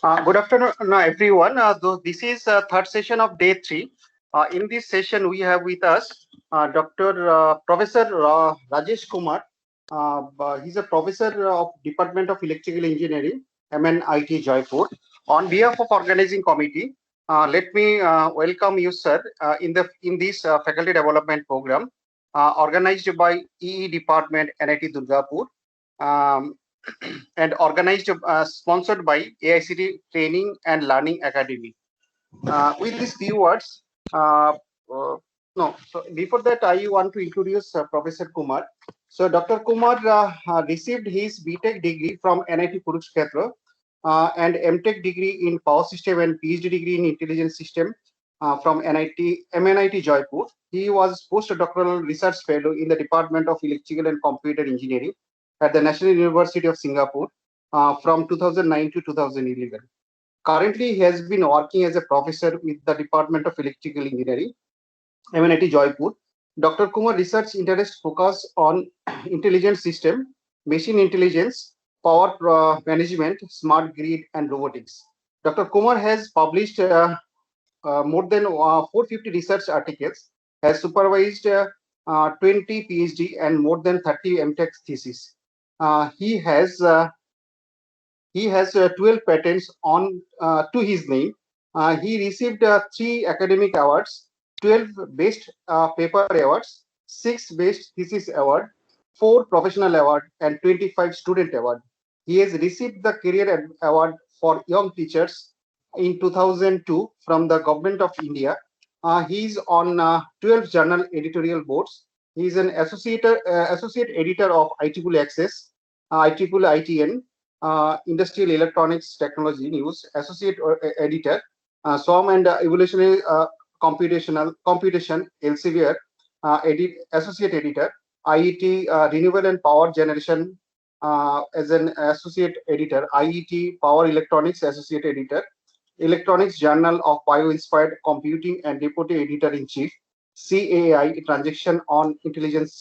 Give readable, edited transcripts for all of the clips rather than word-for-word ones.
Good afternoon, everyone. This is third session of day 3. In this session, we have with us Dr. Professor Rajesh Kumar. He's a professor of Department of Electrical Engineering, MNIT Jaipur. On behalf of organizing committee, let me welcome you, sir, in this faculty development program organized by EE Department, NIT Durgapur. Um, and organized, sponsored by AICT Training and Learning Academy. With these few words, no, so before that, I want to introduce Professor Kumar. So, Dr. Kumar received his BTech degree from NIT Kurukshetra and MTech degree in Power System and PhD degree in Intelligence System from MNIT Jaipur. He was postdoctoral research fellow in the Department of Electrical and Computer Engineering at the National University of Singapore from 2009 to 2011. Currently, he has been working as a professor with the Department of Electrical Engineering, MNIT Jaipur. Dr. Kumar research interests focus on intelligent system, machine intelligence, power management, smart grid, and robotics. Dr. Kumar has published more than 450 research articles, has supervised 20 PhD and more than 30 MTech theses. He has 12 patents on to his name. He received 3 academic awards, 12 Best Paper Awards, 6 Best Thesis Award, 4 Professional Award, and 25 Student Award. He has received the Career Award for Young Teachers in 2002 from the Government of India. He is on 12 journal editorial boards. He is an associate editor of IEEE Access, IEEE ITN, Industrial Electronics Technology News, Associate Editor, SWAM and Evolutionary Computation, Elsevier, Associate Editor, IET Renewable and Power Generation as an Associate Editor, IET Power Electronics Associate Editor, Electronics Journal of Bio-Inspired Computing and Deputy Editor-in-Chief, CAI Transaction on Intelligence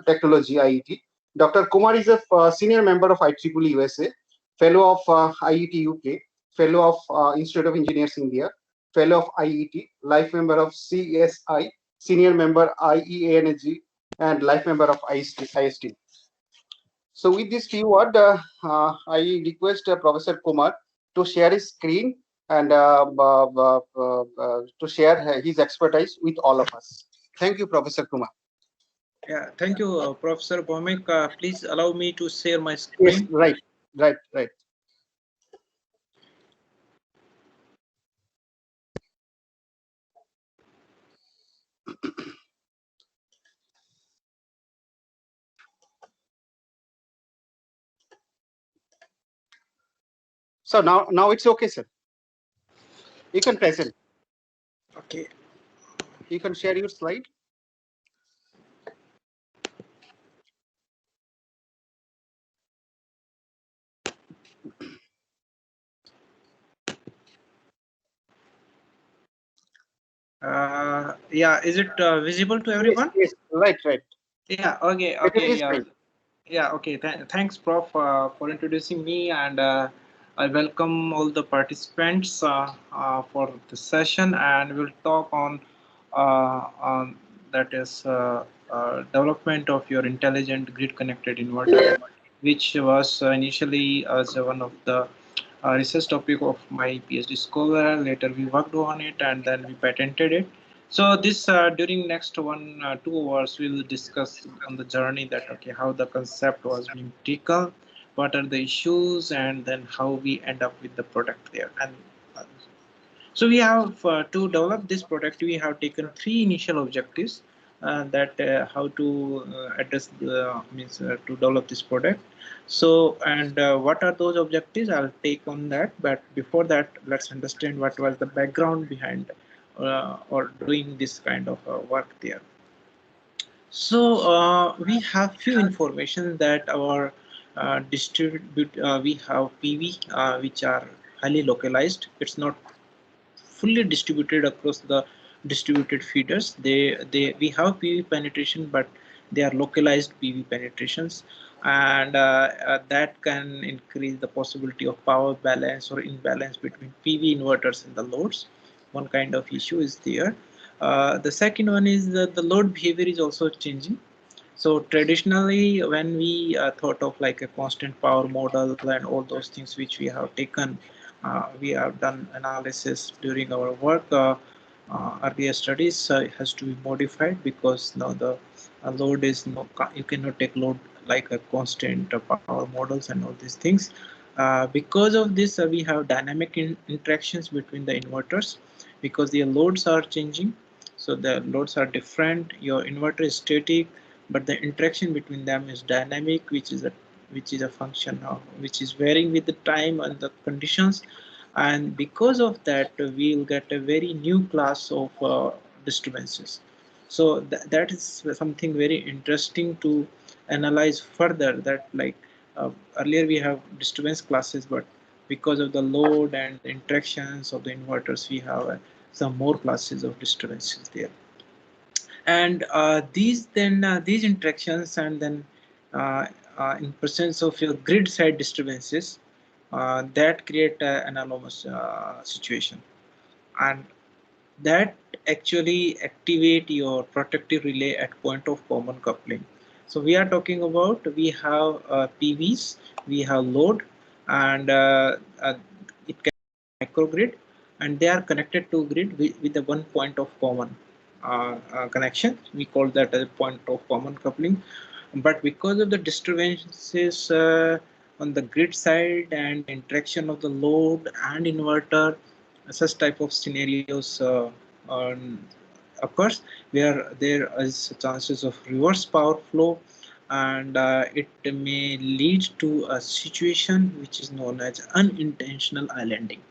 Technology, IET. Dr. Kumar is a senior member of IEEE USA, fellow of IET UK, fellow of Institute of Engineers India, fellow of IET, life member of CSI, senior member IEA Energy, and life member of IST. So with this few word, I request Professor Kumar to share his screen and to share his expertise with all of us. Thank you, Professor Kumar. Yeah, thank you, Professor Bhomik. Please allow me to share my screen. Yes, right. So now it's okay, sir. You can present. Okay. You can share your slide. Yeah, is it visible to everyone? Yes, right. Yeah, okay, yeah, okay. Thanks, Prof, for introducing me, and I welcome all the participants for the session, and we'll talk on that is development of your intelligent grid-connected inverter, which was initially as one of the research topic of my PhD scholar. Later, we worked on it, and then we patented it. So this during next 2 hours we'll discuss on the journey that how the concept was being taken, what are the issues, and then how we end up with the product there. And so we have to develop this product. We have taken 3 initial objectives that how to address the to develop this product. So and what are those objectives? I'll take on that. But before that, let's understand what was the background behind or doing this kind of work there. So we have few information that our we have PV which are highly localized. It's not fully distributed across the distributed feeders. We have PV penetration, but they are localized PV penetrations. and that can increase the possibility of power balance or imbalance between PV inverters and the loads. One kind of issue is there. The second one is that the load behavior is also changing. So traditionally, when we thought of like a constant power model and all those things which we have taken, we have done analysis during our work. Earlier studies has to be modified because now the load is no, you cannot take load like a constant power models and all these things. Because of this, we have dynamic interactions between the inverters because the loads are changing. So the loads are different. Your inverter is static, but the interaction between them is dynamic, which is a function of which is varying with the time and the conditions, and because of that we'll get a very new class of disturbances. So that is something very interesting to analyze further, that like earlier we have disturbance classes, but because of the load and the interactions of the inverters we have some more classes of disturbances there. And these interactions and then uh, in presence of your grid side disturbances that create an anomalous situation, and that actually activate your protective relay at point of common coupling. So we are talking about, we have PVs, we have load, and it can be microgrid, and they are connected to grid with the one point of common connection. We call that a point of common coupling. But because of the disturbances on the grid side and interaction of the load and inverter, such type of scenarios occurs where there is chances of reverse power flow, and it may lead to a situation which is known as unintentional islanding.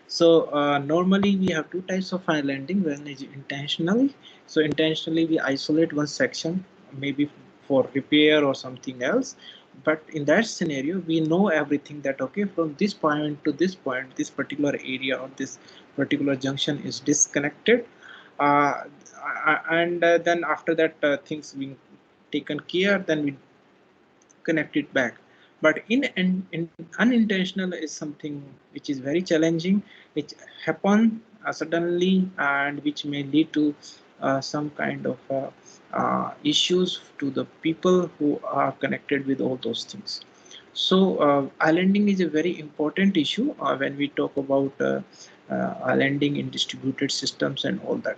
So normally we have two types of islanding. One is intentionally. So intentionally we isolate one section, maybe for repair or something else. But in that scenario, we know everything that okay, from this point to this point, this particular area or this particular junction is disconnected, uh, and then after that things being taken care, then we connect it back. But in unintentional is something which is very challenging, which happen suddenly and which may lead to some kind of issues to the people who are connected with all those things. So islanding is a very important issue when we talk about islanding in distributed systems and all that.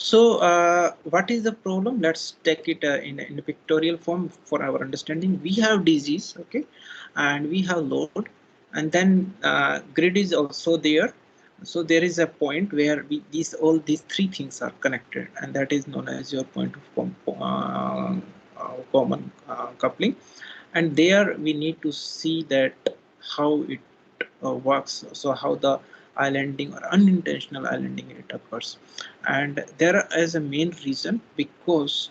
So, what is the problem? Let's take it in a pictorial form for our understanding. We have disease, okay, and we have load, and then grid is also there. So there is a point where all these three things are connected, and that is known as your point of common coupling. And there we need to see that how it works. So how the islanding or unintentional islanding it occurs, and there is a main reason because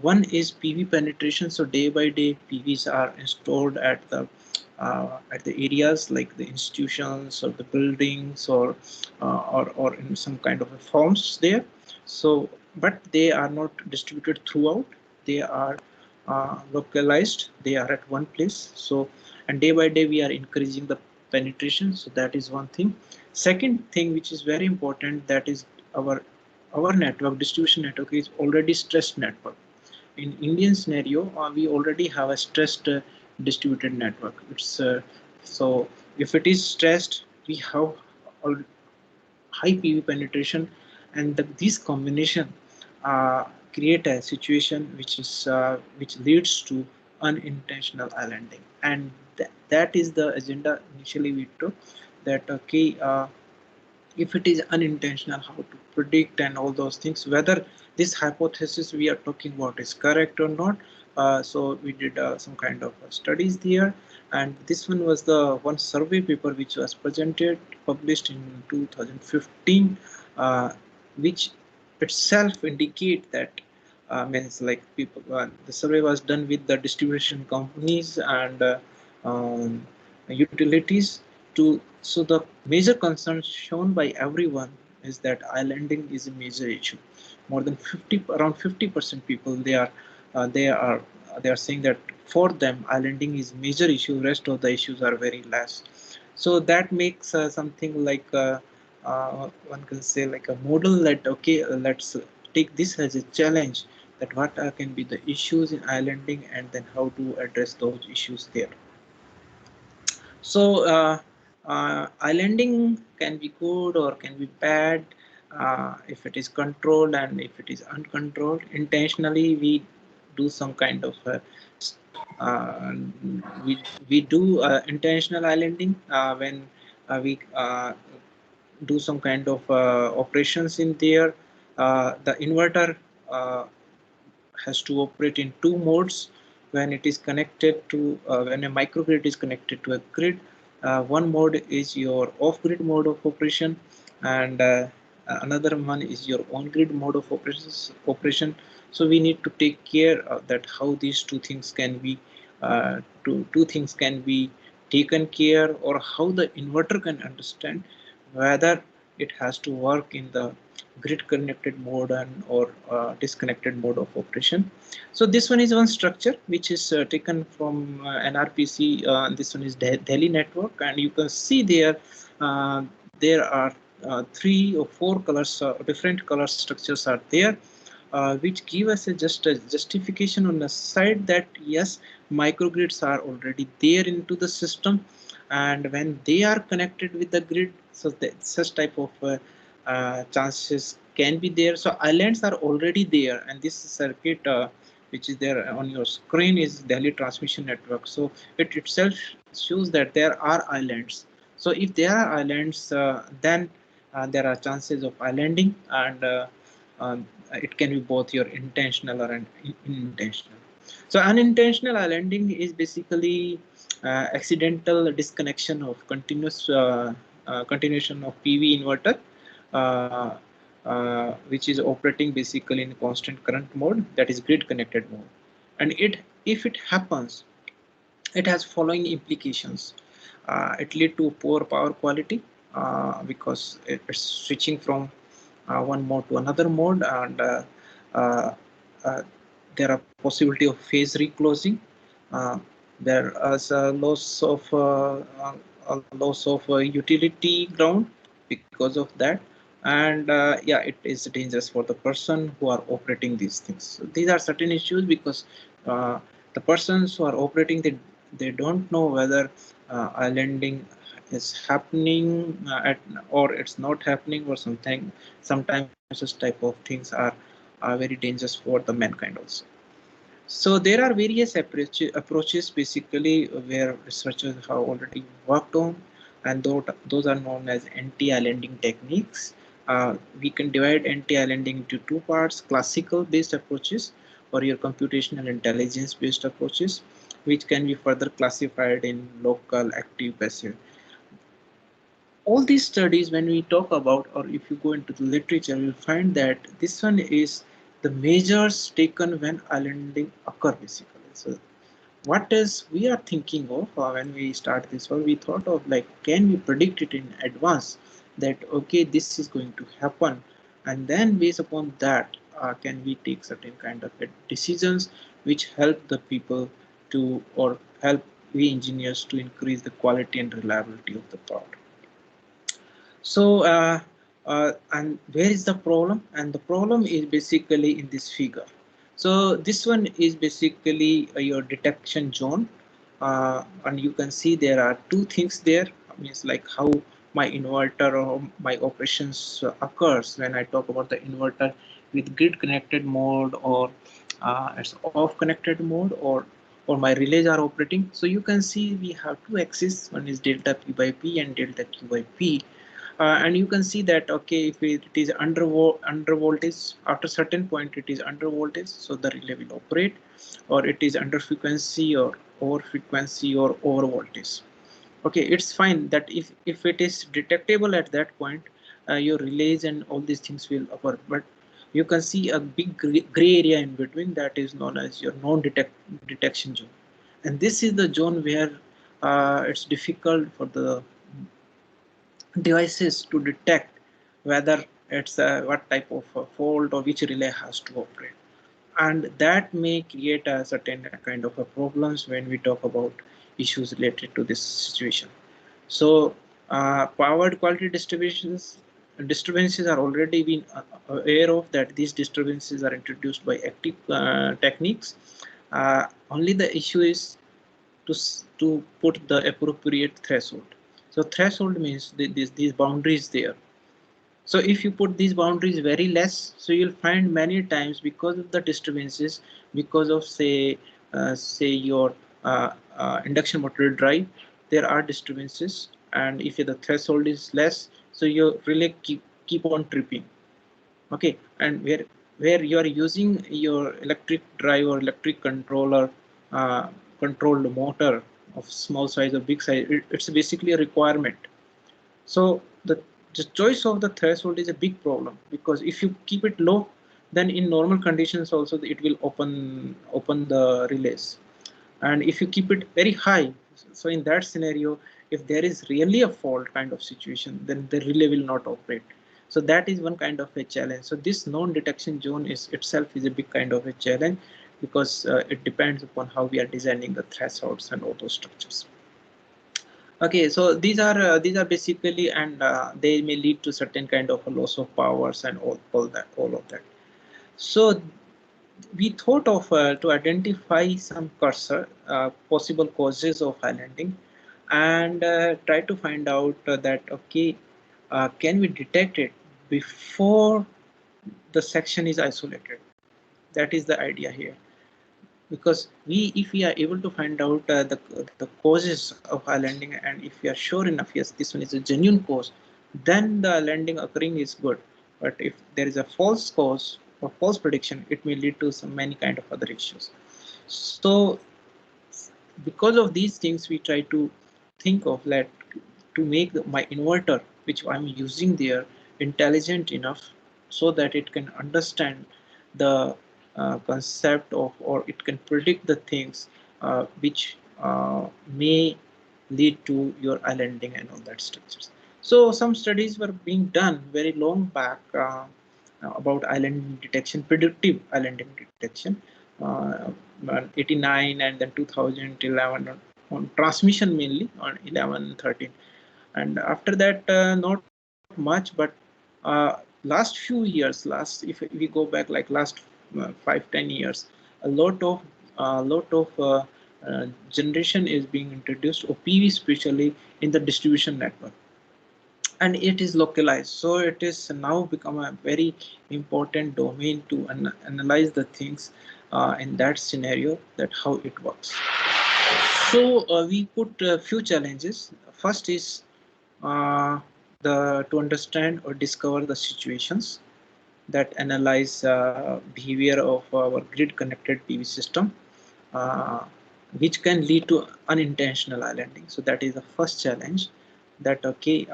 one is PV penetration. So day by day PVs are installed at the areas like the institutions or the buildings or in some kind of a forms there. So but they are not distributed throughout, they are localized, they are at one place. So and day by day we are increasing the penetration. So that is one thing. Second thing which is very important, that is our our network, distribution network is already stressed network. In Indian scenario, we already have a stressed distributed network. It's so if it is stressed, we have high PV penetration, and this combination uh, create a situation which leads to unintentional islanding, and that is the agenda initially we took. That okay, if it is unintentional, how to predict and all those things, whether this hypothesis we are talking about is correct or not. So we did some kind of studies there, and this one was the one survey paper which was presented, published in 2015, uh, which itself indicate that means like people the survey was done with the distribution companies and utilities to. So the major concern shown by everyone is that islanding is a major issue. More than 50, around 50% people, they are they are saying that for them islanding is major issue, rest of the issues are very less. So that makes something like one can say like a model that okay, let's take this as a challenge, that what can be the issues in islanding and then how to address those issues there. So islanding can be good or can be bad if it is controlled and if it is uncontrolled. Intentionally, we do some kind of uh, we we do intentional islanding when we do some kind of operations in there. The inverter has to operate in two modes when it is connected to when a microgrid is connected to a grid. One mode is your off-grid mode of operation, and another one is your on-grid mode of operation. So we need to take care of that how these two things can be two things can be taken care, or how the inverter can understand whether it has to work in the grid connected mode and or disconnected mode of operation. So this one is one structure which is taken from NRPC. This one is Delhi network, and you can see there there are three or four colors, different color structures are there, which give us just a justification on the side that yes, microgrids are already there into the system, and when they are connected with the grid, so that such type of chances can be there. So islands are already there, and this circuit which is there on your screen is Delhi transmission network. So it itself shows that there are islands. So if there are islands, then there are chances of islanding, and it can be both your intentional or unintentional. So unintentional islanding is basically accidental disconnection of continuation of PV inverter, uh, which is operating basically in constant current mode, that is grid connected mode. And it if it happens, it has following implications. It lead to poor power quality because it's switching from one mode to another mode, and uh, uh, there are possibility of phase reclosing. Uh, there is a loss of utility ground because of that, and yeah, it is dangerous for the person who are operating these things. So these are certain issues because the persons who are operating, they don't know whether islanding is happening or it's not happening or something. Sometimes such type of things are very dangerous for the mankind also. So there are various approaches basically where researchers have already worked on, and those are known as anti-islanding techniques. We can divide anti-islanding into two parts: classical based approaches or your computational intelligence based approaches, which can be further classified in local, active, passive. All these studies, when we talk about, or if you go into the literature, you'll find that this one is the measures taken when islanding occur basically. So what is we are thinking of when we start this one, we thought of like, can we predict it in advance that okay, this is going to happen, and then based upon that can we take certain kind of decisions which help the people to, or help we engineers to increase the quality and reliability of the product. So, and where is the problem? And the problem is basically in this figure. So this one is basically your detection zone, and you can see there are two things there. Means like how my inverter or my operations occurs when I talk about the inverter with grid connected mode, or it's off connected mode, or my relays are operating. So you can see we have two axes. One is delta P by P and delta Q by P, and you can see that okay, if it is under voltage, after certain point it is under voltage, so the relay will operate, or it is under frequency or over frequency or over voltage. Okay, it's fine that if it is detectable at that point, your relays and all these things will occur, but you can see a big gray area in between, that is known as your non-detection zone, and this is the zone where it's difficult for the devices to detect whether it's what type of fault or which relay has to operate. and that may create a certain kind of a problems when we talk about issues related to this situation. So powered quality disturbances are already been aware of that these disturbances are introduced by active techniques. Only the issue is to put the appropriate threshold. So threshold means these boundaries there. So if you put these boundaries very less, so you'll find many times because of the disturbances, because of say your induction motor drive, there are disturbances, and if the threshold is less, so you really keep on tripping. Okay, and where you are using your electric drive or electric controller controlled motor of small size or big size, it's basically a requirement. So the choice of the threshold is a big problem, because if you keep it low, then in normal conditions also it will open the relays, and if you keep it very high, so in that scenario, if there is really a fault kind of situation, then the relay will not operate. So that is one kind of a challenge. So this non-detection zone is itself is a big kind of a challenge, because it depends upon how we are designing the thresholds and all those structures. Okay, so these are basically, and they may lead to certain kind of a loss of powers and all of that. So we thought of to identify some cursor possible causes of islanding, and try to find out that okay, can we detect it before the section is isolated? That is the idea here, because if we are able to find out the causes of islanding, and if we are sure enough yes this one is a genuine cause, then the islanding occurring is good. But if there is a false cause or false prediction, it may lead to some many kind of other issues. So because of these things, we try to think of that to make my inverter which I'm using there intelligent enough, so that it can understand the concept of, or it can predict the things which may lead to your islanding and all that structures. So some studies were being done very long back about island detection, predictive islanding detection, uh, 89 and then 2011 on transmission, mainly on 11 13. And after that not much, but last few years, last if we go back like last 5-10 years, a lot of generation is being introduced, or PV especially, in the distribution network, and it is localized. So it is now become a very important domain to analyze the things in that scenario, that how it works. So we put a few challenges. First is uh, the to understand or discover the situations that analyze behavior of our grid connected PV system, uh, which can lead to unintentional islanding. So that is the first challenge. That okay,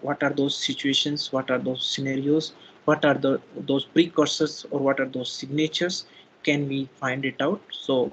what are those situations? What are those scenarios? What are those precursors, or what are those signatures? Can we find it out? So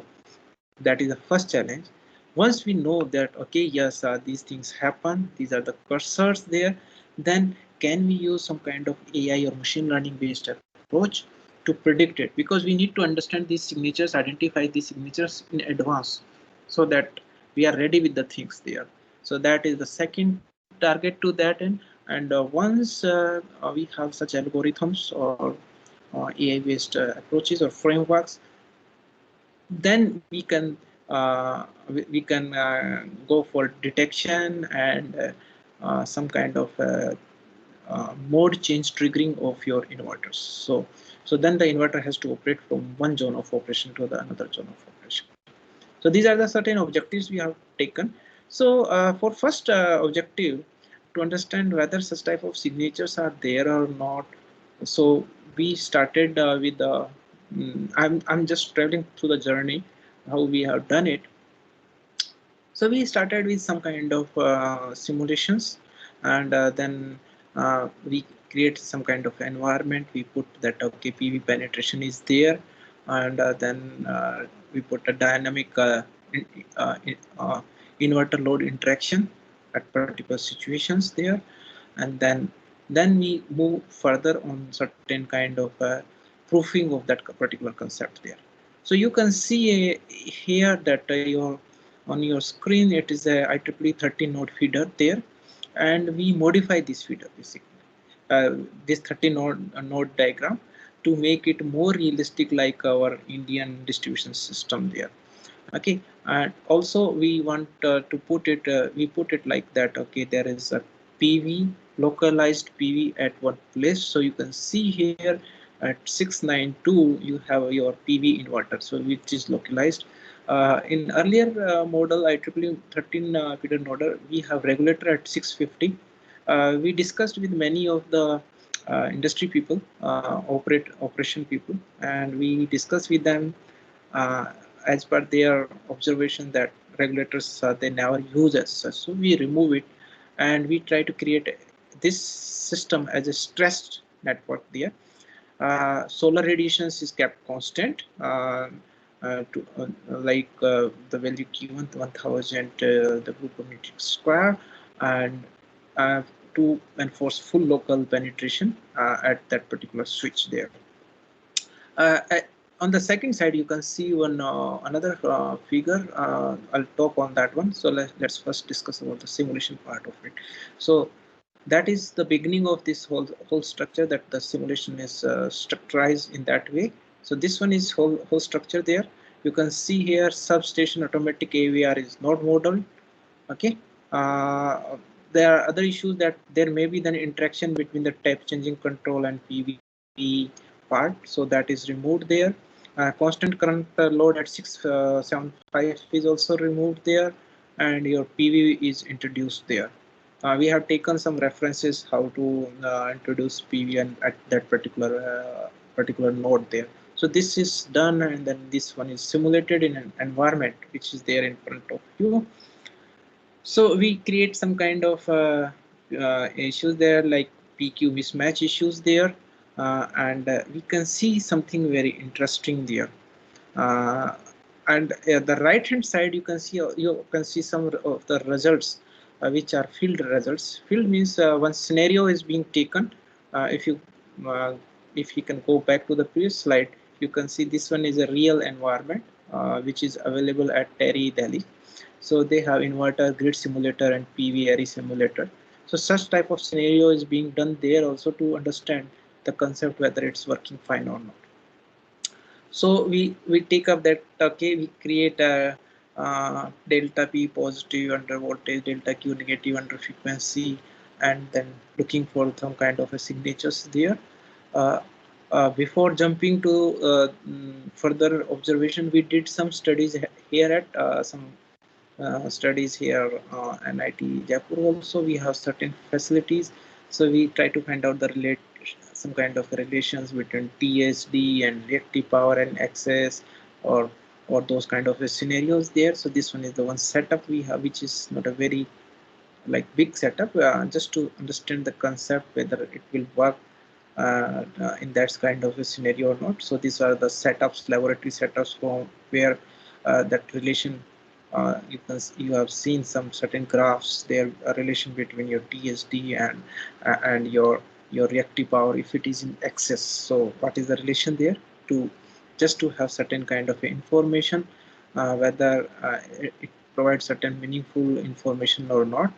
that is the first challenge. Once we know that okay, yes, these things happen, these are the cursors there, then can we use some kind of AI or machine learning based approach to predict it? Because we need to understand these signatures, identify these signatures in advance, so that we are ready with the things there. So that is the second target to that end. And once we have such algorithms or AI based approaches or frameworks, then we can go for detection and some kind of mode change triggering of your inverters. So then the inverter has to operate from one zone of operation to the another zone of operation. So these are the certain objectives we have taken. So for first objective, to understand whether such type of signatures are there or not, so we started with the I'm just traveling through the journey how we have done it. So we started with some kind of simulations, and then we create some kind of environment. We put that okay, PV penetration is there, and then we put a dynamic inverter load interaction at particular situations there, and then we move further on certain kind of proofing of that particular concept there. So you can see here that on your screen it is a IEEE 13 node feeder there, and we modify this feeder basically, this 30 node diagram to make it more realistic like our Indian distribution system there. Okay, and also we want to put it, we put it like that. Okay, there is a PV, localized PV at one place, so you can see here at 692 you have your PV inverter, so which is localized. In earlier model IEEE 13 feeder node, we have regulator at 650. We discussed with many of the industry people, operation people, and we discussed with them uh, as per their observation that regulators they never use as such. So we remove it, and we try to create this system as a stressed network there. Solar radiations is kept constant, like the value Q1 1000 the group metric square, and to enforce full local penetration at that particular switch there. Uh, uh, on the second side, you can see one another figure. I'll talk on that one. So let's first discuss about the simulation part of it. So that is the beginning of this whole structure, that the simulation is structurized in that way. So this one is whole structure there. You can see here substation automatic AVR is not modeled. Okay, there are other issues that there may be an interaction between the type changing control and PV part, so that is removed there. Constant current load at 675 is also removed there, and your PV is introduced there. We have taken some references how to introduce PV and at that particular node there. So this is done, and then this one is simulated in an environment which is there in front of you. So we create some kind of issues there, like PQ mismatch issues there, and we can see something very interesting there. Uh, and the right hand side you can see some of the results which are field results. Field means one scenario is being taken. If you uh, if you can go back to the previous slide, you can see this one is a real environment which is available at Terry Delhi. So they have inverter, grid simulator, and PV array simulator. So such type of scenario is being done there also to understand the concept whether it's working fine or not. So we take up that, okay, we create a delta P positive under voltage, delta Q negative under frequency, and then looking for some kind of a signatures there. Uh, Before jumping to further observation, we did some studies here at some studies here NIT Jaipur. Also we have certain facilities, so we try to find out the some kind of relations between TSD and reactive power and access, or those kind of scenarios there. So this one is the one setup we have, which is not a very like big setup, just to understand the concept whether it will work in that kind of a scenario or not. So these are the setups, laboratory setups from where that relation, you have seen some certain graphs there, a relation between your TSD and your reactive power if it is in excess. So what is the relation there, to just to have certain kind of information whether it provides certain meaningful information or not.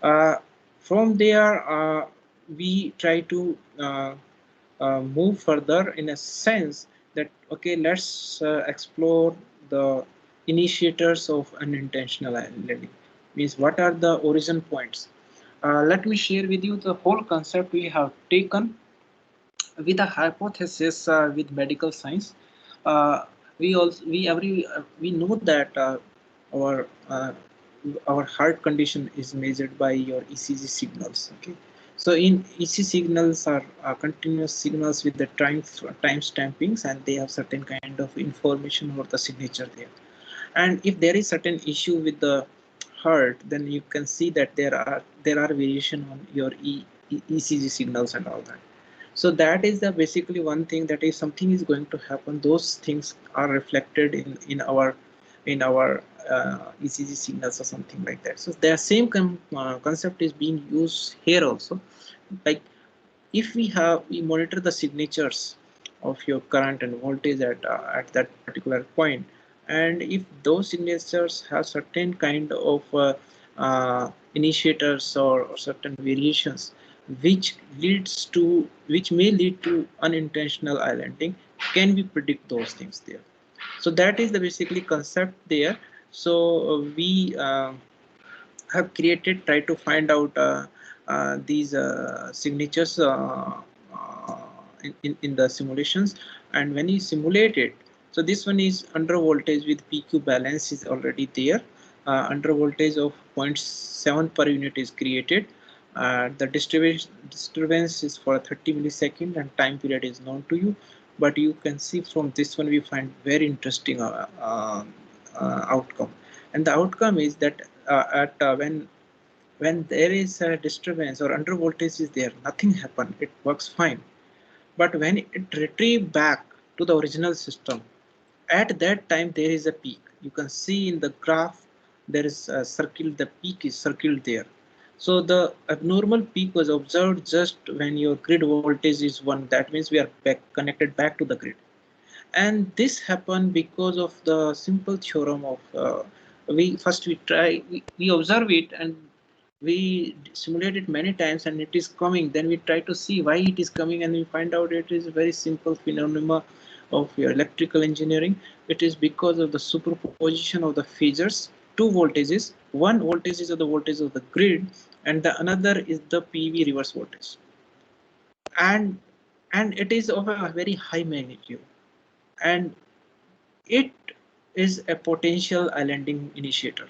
uh, from there, we try to move further in a sense that, okay, let's explore the initiators of unintentional learning. Means what are the origin points? Let me share with you the whole concept we have taken with a hypothesis with medical science. Uh, we know that our our heart condition is measured by your ECG signals. Okay, so in ECG signals are continuous signals with the time stampings, and they have certain kind of information about the signature there. And if there is certain issue with the heart, then you can see that there are variation on your ECG signals and all that. So that is the basically one thing, that if something is going to happen, those things are reflected in our ECG signals or something like that. So the same concept is being used here also. Like if we monitor the signatures of your current and voltage at that particular point. And if those signatures have certain kind of initiators or certain variations which may lead to unintentional islanding, can we predict those things there? So that is the basically concept there. So we have created, try to find out these signatures in the simulations. And when you simulate it, so this one is under voltage with PQ balance is already there. Under voltage of 0.7 per unit is created. The disturbance is for 30 millisecond and time period is known to you. But you can see from this one we find very interesting outcome. And the outcome is that at when there is a disturbance or under voltage is there, nothing happen, it works fine. But when it retrieve back to the original system, at that time there is a peak. You can see in the graph there is a circle, the peak is circled there. So the abnormal peak was observed just when your grid voltage is 1. That means we are back connected back to the grid. And this happened because of the simple theorem of we observe it and we simulate it many times and it is coming. Then we try to see why it is coming, and we find out it is a very simple phenomena of your electrical engineering. It is because of the superposition of the phasors, two voltages. One voltage is of the voltage of the grid, and the another is the PV reverse voltage, and it is of a very high magnitude, and it is a potential islanding initiator.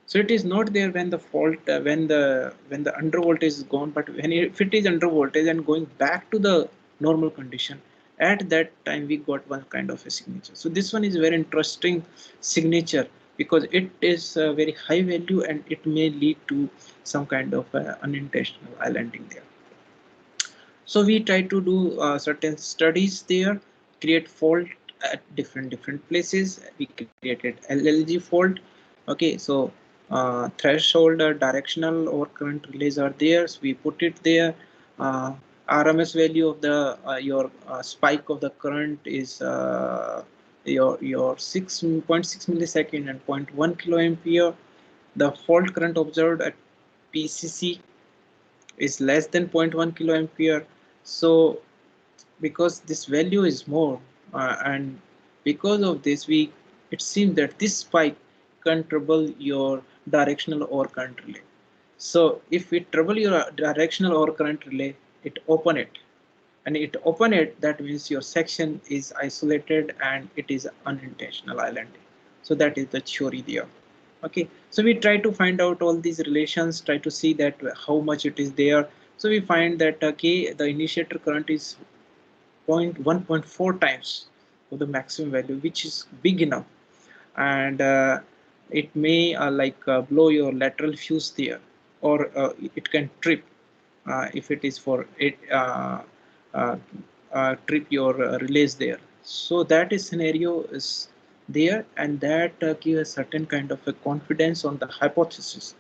So it is not there when the fault when the under voltage is gone, but when if it is under voltage and going back to the normal condition, at that time we got one kind of a signature. So this one is very interesting signature because it is a very high value and it may lead to some kind of unintentional islanding there. So we try to do certain studies there, create fault at different places. We created LLG fault. Okay, so threshold directional or current relays are there. So we put it there. RMS value of the your spike of the current is your 6.6 millisecond and 0.1 kiloampere. The fault current observed at PCC is less than 0.1 kiloampere. So because this value is more and because of this we it seems that this spike can trouble your directional or current relay. So if it trouble your directional or current relay, it open it, and it open it, that means your section is isolated and it is unintentional islanding. So that is the theory there. Okay, so we try to find out all these relations, try to see that how much it is there. So we find that okay, the initiator current is 1.4 times of the maximum value, which is big enough, and it may blow your lateral fuse there, or it can trip if it is for it uh, trip your relays there. So that is scenario is there, and that gives a certain kind of a confidence on the hypothesis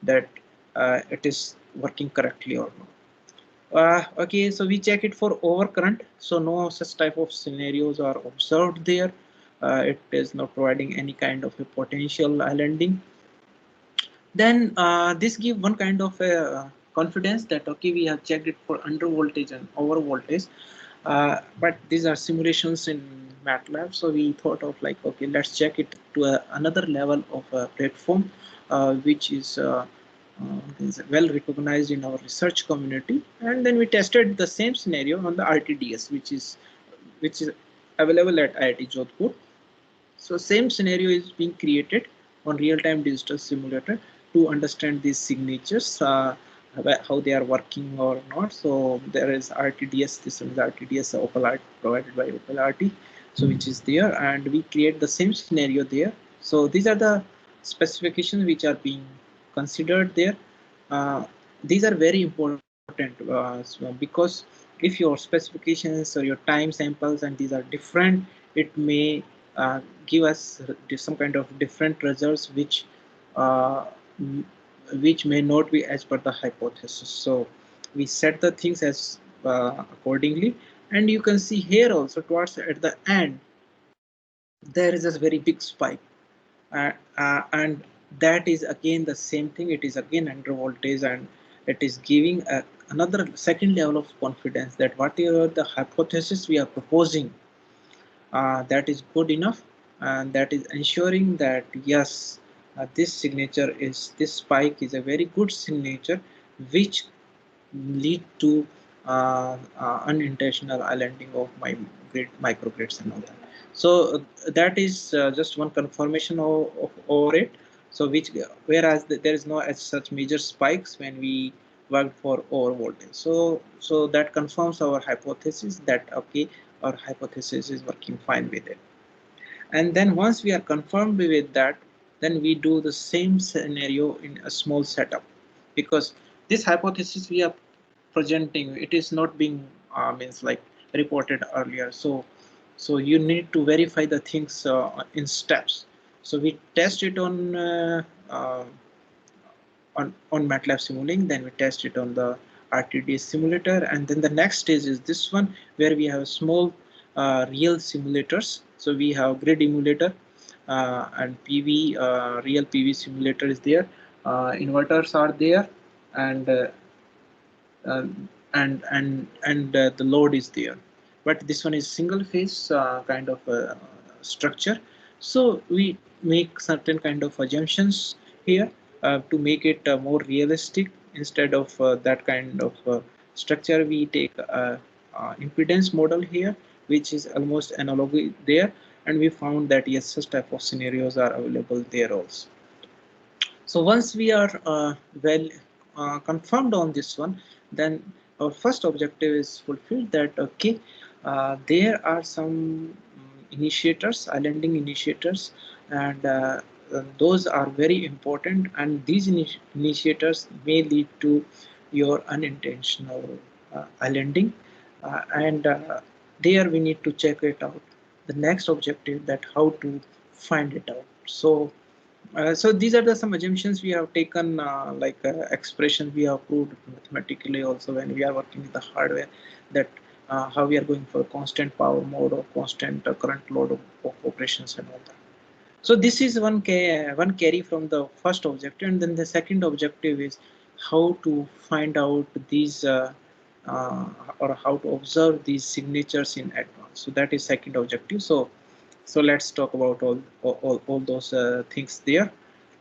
that it is working correctly or not. Okay, so we check it for overcurrent. So no such type of scenarios are observed there. It is not providing any kind of a potential islanding. Then this give one kind of a confidence that okay, we have checked it for under voltage and over voltage, but these are simulations in MATLAB. So we thought of like okay, let's check it to another level of a platform which is well recognized in our research community, and then we tested the same scenario on the RTDS, which is available at IIT Jodhpur. So same scenario is being created on real-time digital simulator to understand these signatures, how they are working or not. So there is RTDS, this is RTDS provided by OpenRT, so which is there, and we create the same scenario there. So these are the specifications which are being considered there. These are very important because if your specifications or your time samples and these are different, it may give us some kind of different results uh, which may not be as per the hypothesis. So we set the things as accordingly, And you can see here also towards at the end there is a very big spike, and that is again the same thing. It is again under voltage, and it is giving another second level of confidence that whatever the hypothesis we are proposing, that is good enough, and that is ensuring that yes, this signature is this spike is a very good signature which lead to unintentional islanding of my microgrids and all that. So that is just one confirmation over it. So which, whereas there is no as such major spikes when we worked for over voltage. So that confirms our hypothesis that okay, our hypothesis is working fine with it. And then once we are confirmed with that, then we do the same scenario in a small setup, because this hypothesis we are presenting, it is not being means like reported earlier. So you need to verify the things in steps. So we test it on MATLAB Simulink, then we test it on the RTD simulator, and then the next stage is this one where we have small real simulators. So we have grid emulator and PV, real PV simulator is there, inverters are there, and uh, and the load is there. But this one is single phase kind of structure. So we make certain kind of assumptions here to make it more realistic. Instead of that kind of structure, we take impedance model here, which is almost analogy there, and we found that yes, such type of scenarios are available there also. So once we are well confirmed on this one, then our first objective is fulfilled, that okay, there are some initiators, islanding initiators, and those are very important, and these initiators may lead to your unintentional islanding, and there we need to check it out. The next objective, that how to find it out. So these are the some assumptions we have taken, like expressions we have proved mathematically also when we are working with the hardware, that how we are going for constant power mode or constant current load of operations and all that. So this is one carry from the first objective, and then the second objective is how to find out these uh, or how to observe these signatures in advance. So that is second objective. So let's talk about all those things there.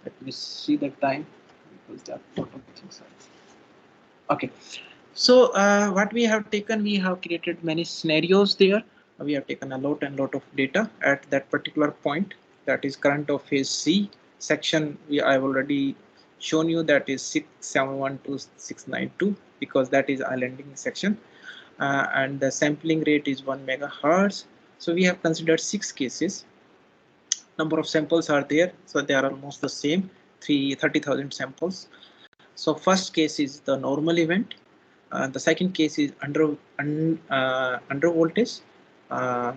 Let me see the time, because there are a lot of things. Okay, so what we have taken, we have created many scenarios there. We have taken a lot and lot of data at that particular point. That is current of phase C section. I've already shown you that is 6712692, because that is islanding section, and the sampling rate is 1 megahertz. So we have considered 6 cases. Number of samples are there, so they are almost the same, 30,000 samples. So first case is the normal event, the second case is under voltage uh,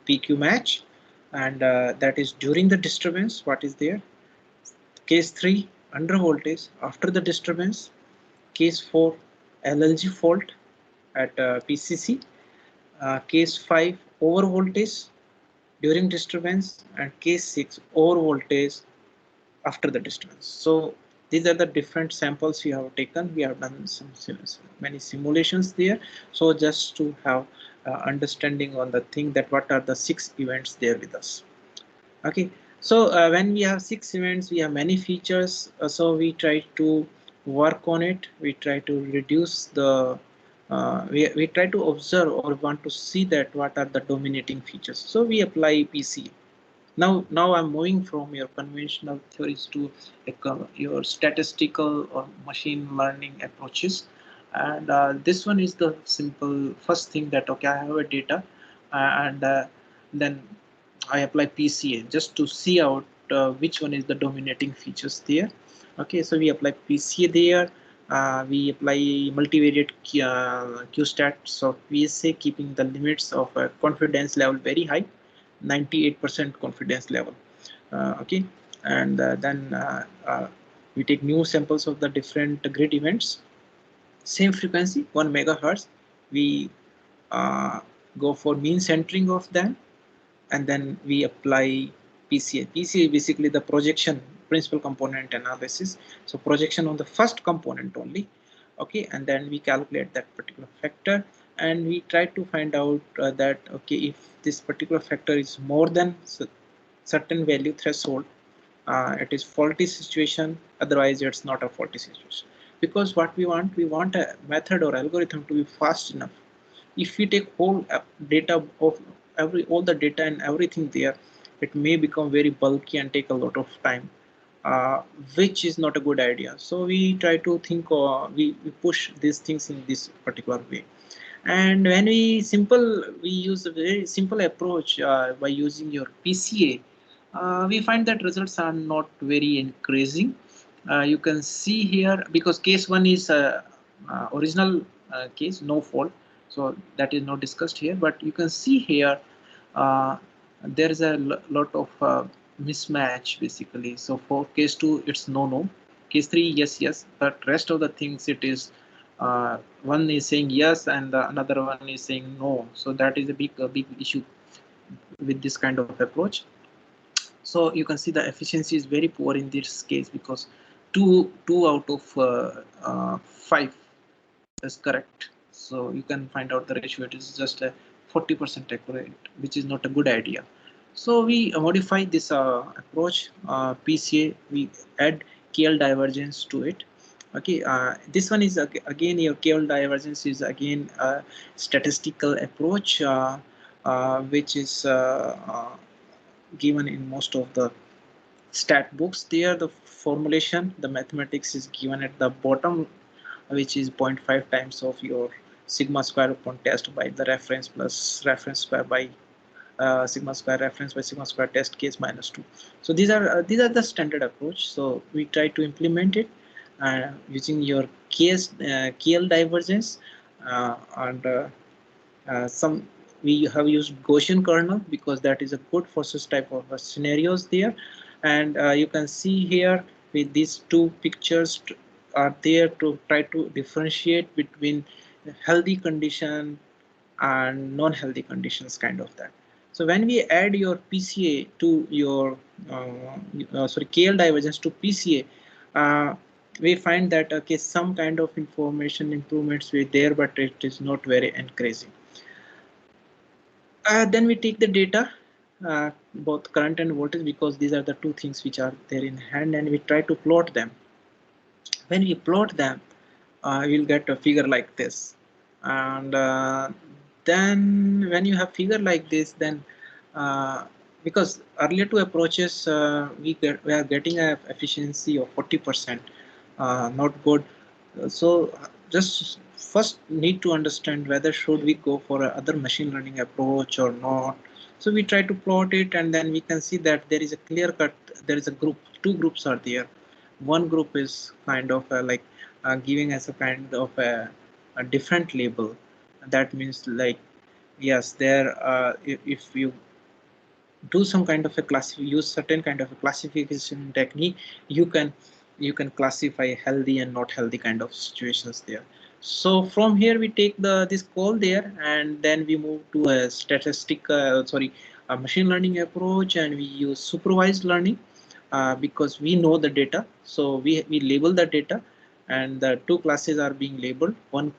PQ match, and that is during the disturbance what is there. Case 3 under voltage after the disturbance. Case 4 LLG fault at PCC. Case 5 over voltage during disturbance, and case 6 over voltage after the disturbance. So these are the different samples we have taken. We have done some many simulations there. So just to have understanding on the thing, that what are the 6 events there with us. Okay, so when we have 6 events, we have many features. So we try to work on it. We try to reduce the we try to observe or want to see that what are the dominating features. So we apply PCA. Now I'm moving from your conventional theories to your statistical or machine learning approaches, and this one is the simple first thing, that okay, I have a data, and then I apply PCA just to see out which one is the dominating features there. Okay, so we apply PCA there. We apply multivariate Q-stats of PSA, keeping the limits of confidence level very high, 98% confidence level. Okay, and then we take new samples of the different grid events, same frequency 1 megahertz. We uh, go for mean centering of them, and then we apply PCA. PCA is basically the projection, principal component analysis. So projection on the first component only, okay, and then we calculate that particular factor, and we try to find out that okay, if this particular factor is more than certain value threshold, it is faulty situation. Otherwise, it's not a faulty situation. Because what we want a method or algorithm to be fast enough. If we take whole data of all the data and everything there, it may become very bulky and take a lot of time, uh, which is not a good idea. So we try to think, we push these things in this particular way. And when we use a very simple approach by using your PCA, we find that results are not very encouraging. You can see here, because case one is original case, no fault, so that is not discussed here. But you can see here uh, there is a lot of mismatch basically. So for case two, it's no. Case three, yes, but rest of the things it is one is saying yes and the another one is saying no. So that is a big issue with this kind of approach. So you can see the efficiency is very poor in this case, because two out of five is correct. So you can find out the ratio. It is just a 40% accurate, which is not a good idea. So we modify this approach, PCA. We add KL divergence to it. Okay, this one is again your KL divergence is again a statistical approach, which is given in most of the stat books. There the formulation, the mathematics is given at the bottom, which is zero point 0.5 times of your sigma square upon test by the reference plus reference square by sigma square reference by sigma square test case minus 2. So these are the standard approach. So we try to implement it using your KL divergence, and some we have used Gaussian kernel because that is a good for such type of scenarios there. And you can see here with these two pictures are there to try to differentiate between healthy condition and non-healthy conditions, kind of that. So when we add your PCA to your KL divergence to PCA, we find that okay, some kind of information improvements were there, but it is not very encouraging. Then we take the data, both current and voltage, because these are the two things which are there in hand, and we try to plot them. When we plot them, we'll get a figure like this. And then when you have figure like this, then because earlier two approaches, we are getting a efficiency of 40%, not good. So just first need to understand whether should we go for a other machine learning approach or not. So we try to plot it, and then we can see that there is a clear cut, there is a group, two groups are there. One group is kind of like giving us a kind of a different label. That means like, yes, there if you do some kind of a use certain kind of a classification technique, you can classify healthy and not healthy kind of situations there. So from here we take this call there, and then we move to a a machine learning approach, and we use supervised learning because we know the data. So we label the data, and the two classes are being labeled. One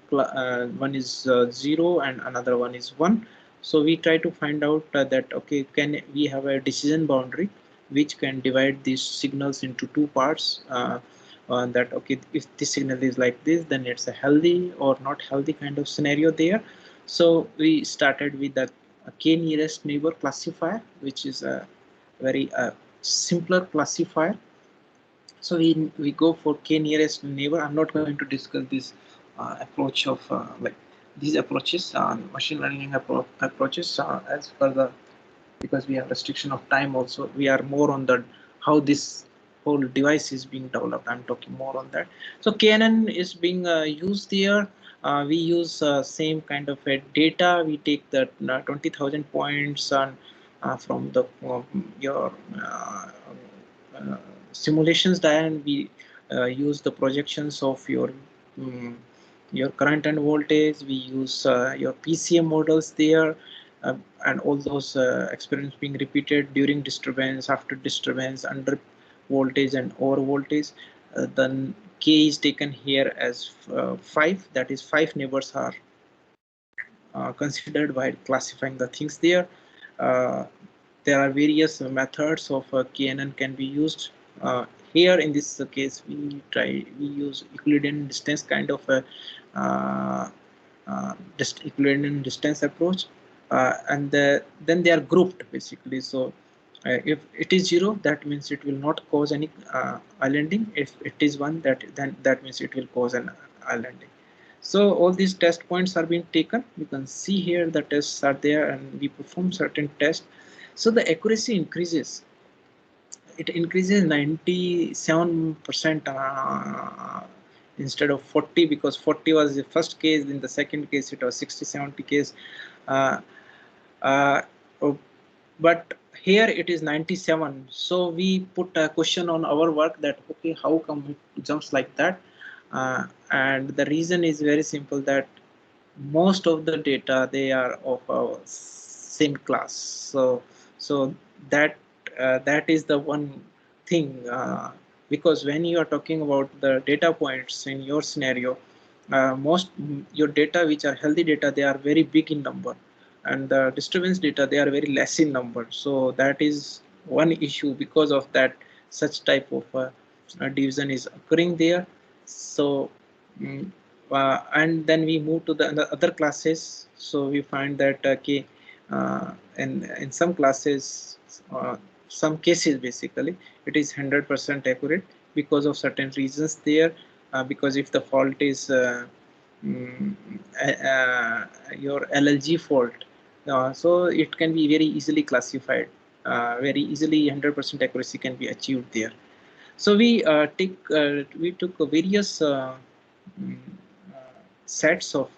is 0 and another one is 1. So we try to find out that okay, can we have a decision boundary which can divide these signals into two parts, that okay, if this signal is like this, then it's a healthy or not healthy kind of scenario there. So we started with the k nearest neighbor classifier, which is a very simpler classifier. So we go for k nearest neighbor. I'm not going to discuss this approach of like these approaches, machine learning approaches, as per the, because we have restriction of time also. We are more on the how this whole device is being developed. I'm talking more on that. So KNN is being used here. We use same kind of a data. We take the 20,000 points on from the your uh, simulations, and we use the projections of your um, your current and voltage. We use your PCM models there, and all those experiments being repeated during disturbance, after disturbance, under voltage and over voltage. Then K is taken here as 5, that is 5 neighbors are considered while classifying the things there. Uh, there are various methods of KNN can be used. Here in this case, we use Euclidean distance kind of a Euclidean distance approach, and then they are grouped basically. So if it is 0, that means it will not cause any islanding. If it is 1, then that means it will cause an islanding. So all these test points are being taken. You can see here the tests are there, and we perform certain tests. So the accuracy increases. It increases 97% instead of 40, because 40 was the first case. In the second case, it was 60-70 case. Uh, uh, oh, but here it is 97. So we put a question on our work that, okay, how come it jumps like that? And the reason is very simple, that most of the data, they are of our same class. So that that is the one thing, because when you are talking about the data points in your scenario, most your data which are healthy data, they are very big in number, and the disturbance data, they are very less in number. So that is one issue. Because of that, such type of division is occurring there. So mm, and then we move to the other classes. So we find that okay, in some classes, some cases basically, it is 100% accurate because of certain reasons there. Because if the fault is mm, your LLG fault, so it can be very easily classified. Very easily 100% accuracy can be achieved there. So we took various mm, sets of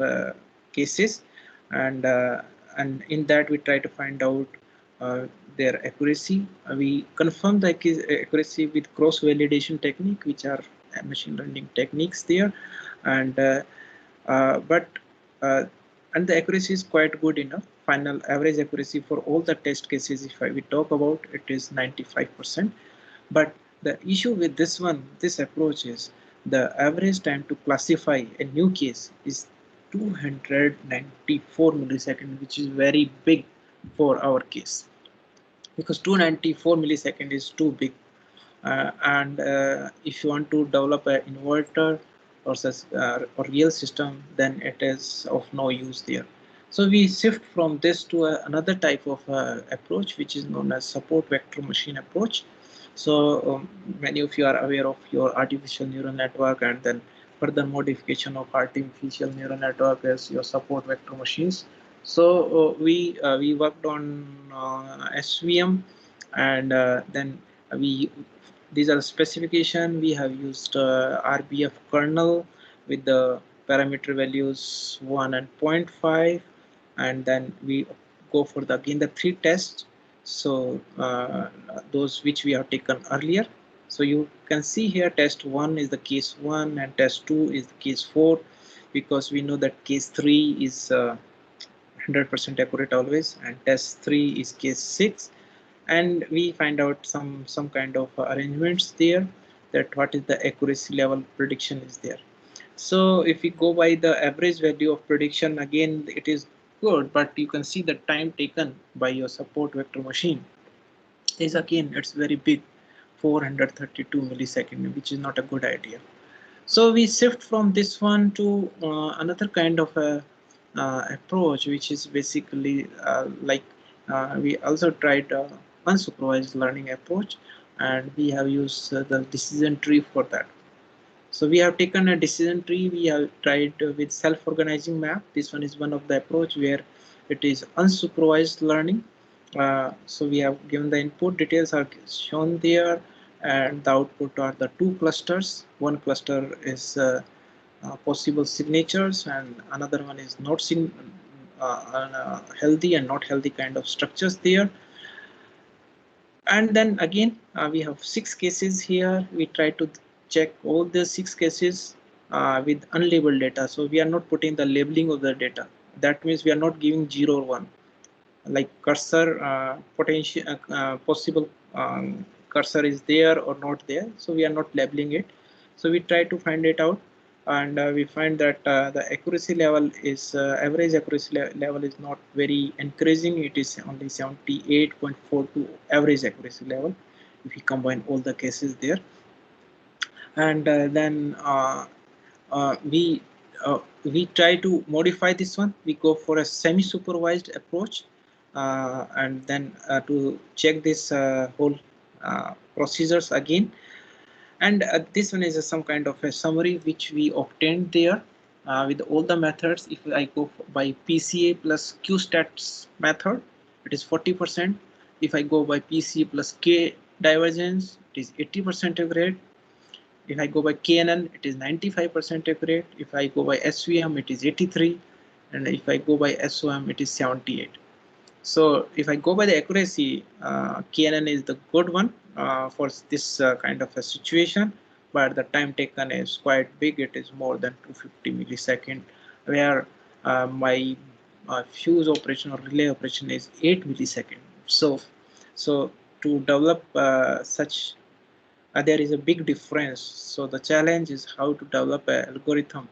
cases, and uh, and in that we try to find out their accuracy. We confirm the accuracy with cross validation technique, which are machine learning techniques there, and but uh, and the accuracy is quite good enough. Final average accuracy for all the test cases, if we talk about, it is 95%. But the issue with this approach is the average time to classify a new case is 294 milliseconds, which is very big for our case, because 294 millisecond is too big. And if you want to develop an inverter or real system, then it is of no use there. So we shift from this to another type of approach, which is known as support vector machine approach. So many of you are aware of your artificial neural network, and then further modification of artificial neural network as your support vector machines. So we worked on SVM, and then we these are specification. We have used RBF kernel with the parameter values 1 and 0.5, and then we go for the again the 3 tests. So those which we have taken earlier. So you can see here test 1 is the case 1 and test 2 is the case 4, because we know that case 3 is 100% accurate always, and test 3 is case 6. And we find out some kind of arrangements there, that what is the accuracy level prediction is there. So if we go by the average value of prediction, again it is good, but you can see the time taken by your support vector machine is, again, it's very big, 432 millisecond, which is not a good idea. So we shift from this one to another kind of a approach, which is basically like we also tried unsupervised learning approach, and we have used the decision tree for that. So we have taken a decision tree. We have tried with self-organizing map. This one is one of the approach where it is unsupervised learning. So we have given the input details are shown there, and the output are the two clusters. One cluster is possible signatures, and another one is not healthy and not healthy kind of structures there. And then again we have 6 cases here. We try to check all the 6 cases. with unlabeled data. So we are not putting the labeling of the data. That means we are not giving 0 or 1. Like cursor potential possible cursor is there or not there, so we are not labeling it. So we try to find it out, and we find that the accuracy level is average accuracy level is not very encouraging. It is only 78.42 average accuracy level if we combine all the cases there. And then we try to modify this one. We go for a semi-supervised approach, and then to check this whole procedures again. And this one is some kind of a summary which we obtained there with all the methods. If I go by PCA plus QStats method, it is 40%. If I go by PCA plus K divergence, it is 80% accurate. If I go by KNN, it is 95% accurate. If I go by SVM, it is 83, and if I go by SOM, it is 78. So if I go by the accuracy, KNN is the good one for this kind of a situation, but the time taken is quite big. It is more than 250 millisecond, where my fuse operation or relay operation is 8 millisecond. So to develop such there is a big difference. So the challenge is how to develop an algorithm